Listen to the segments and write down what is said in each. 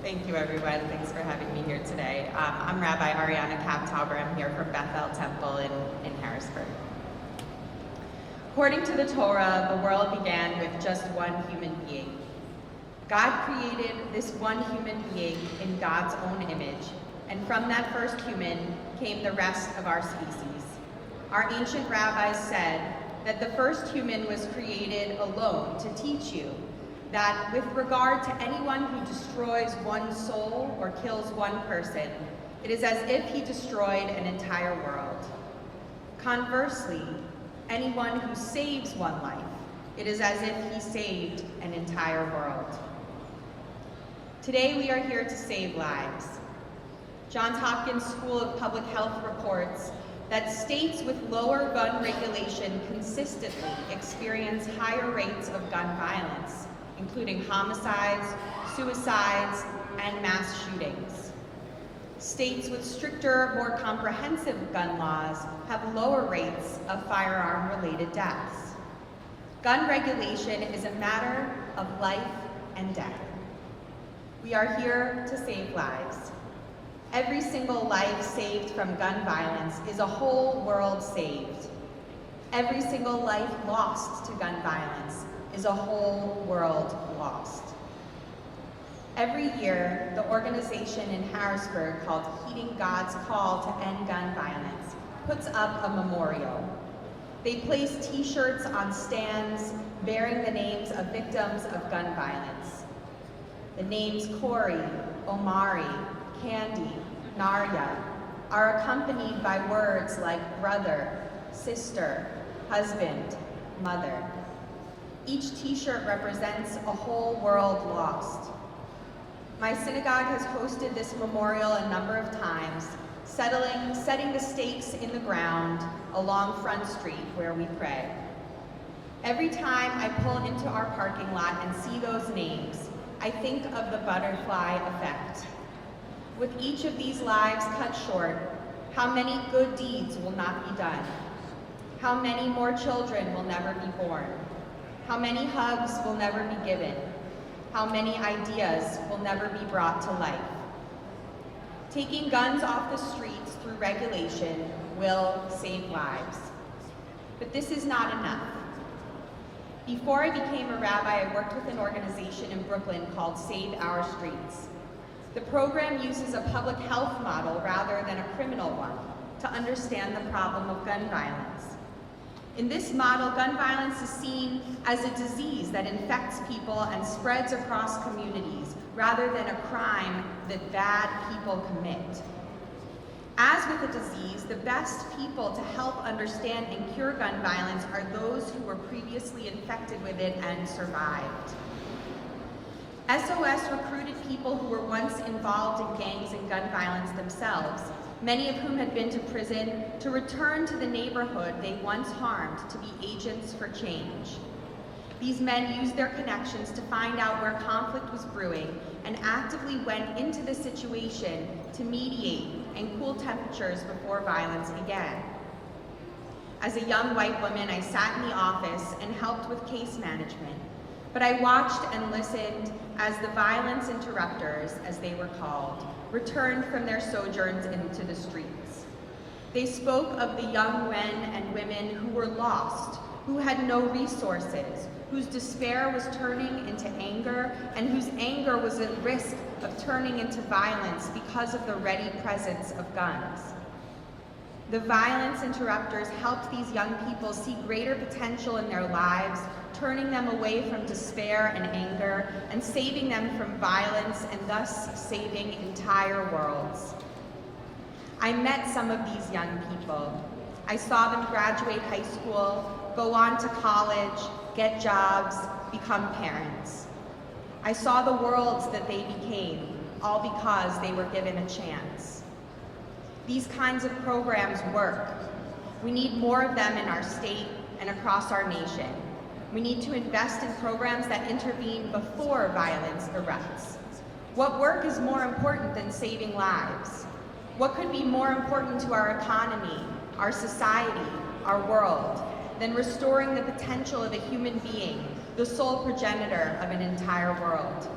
Thank you, everyone. Thanks for having me here today. I'm Rabbi Ariana Capptauber. I'm here from Beth El Temple in Harrisburg. According to the Torah, the world began with just one human being. God created this one human being in God's own image, and from that first human came the rest of our species. Our ancient rabbis said that the first human was created alone to teach you that with regard to anyone who destroys one soul or kills one person, it is as if he destroyed an entire world. Conversely, anyone who saves one life, it is as if he saved an entire world. Today we are here to save lives. Johns Hopkins School of Public Health reports that states with lower gun regulation consistently experience higher rates of gun violence, including homicides, suicides, and mass shootings. States with stricter, more comprehensive gun laws have lower rates of firearm-related deaths. Gun regulation is a matter of life and death. We are here to save lives. Every single life saved from gun violence is a whole world saved. Every single life lost to gun violence is a whole world lost. Every year, the organization in Harrisburg called Heeding God's Call to End Gun Violence puts up a memorial. They place t-shirts on stands bearing the names of victims of gun violence. The names Corey, Omari, Candy, Narya are accompanied by words like brother, sister, husband, mother. Each t-shirt represents a whole world lost. My synagogue has hosted this memorial a number of times, setting the stakes in the ground along Front Street where we pray. Every time I pull into our parking lot and see those names, I think of the butterfly effect. With each of these lives cut short, how many good deeds will not be done? How many more children will never be born? How many hugs will never be given? How many ideas will never be brought to life? Taking guns off the streets through regulation will save lives. But this is not enough. Before I became a rabbi, I worked with an organization in Brooklyn called Save Our Streets. The program uses a public health model rather than a criminal one to understand the problem of gun violence. In this model, gun violence is seen as a disease that infects people and spreads across communities, rather than a crime that bad people commit. As with a disease, the best people to help understand and cure gun violence are those who were previously infected with it and survived. SOS recruited people who were once involved in gangs and gun violence themselves, many of whom had been to prison, to return to the neighborhood they once harmed to be agents for change. These men used their connections to find out where conflict was brewing and actively went into the situation to mediate and cool temperatures before violence began. As a young white woman, I sat in the office and helped with case management, but I watched and listened as the violence interrupters, as they were called, returned from their sojourns into the streets. They spoke of the young men and women who were lost, who had no resources, whose despair was turning into anger, and whose anger was at risk of turning into violence because of the ready presence of guns. The violence interrupters helped these young people see greater potential in their lives, turning them away from despair and anger, and saving them from violence, and thus saving entire worlds. I met some of these young people. I saw them graduate high school, go on to college, get jobs, become parents. I saw the worlds that they became, all because they were given a chance. These kinds of programs work. We need more of them in our state and across our nation. We need to invest in programs that intervene before violence erupts. What work is more important than saving lives? What could be more important to our economy, our society, our world, than restoring the potential of a human being, the sole progenitor of an entire world?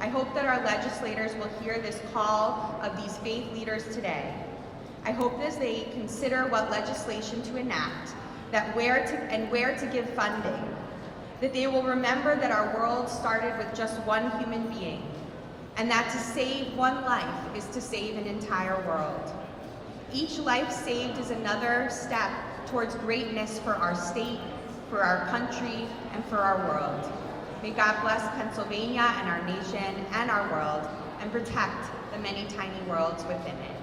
I hope that our legislators will hear this call of these faith leaders today. I hope as they consider what legislation to enact, that where to give funding, that they will remember that our world started with just one human being, and that to save one life is to save an entire world. Each life saved is another step towards greatness for our state, for our country, and for our world. May God bless Pennsylvania and our nation and our world, and protect the many tiny worlds within it.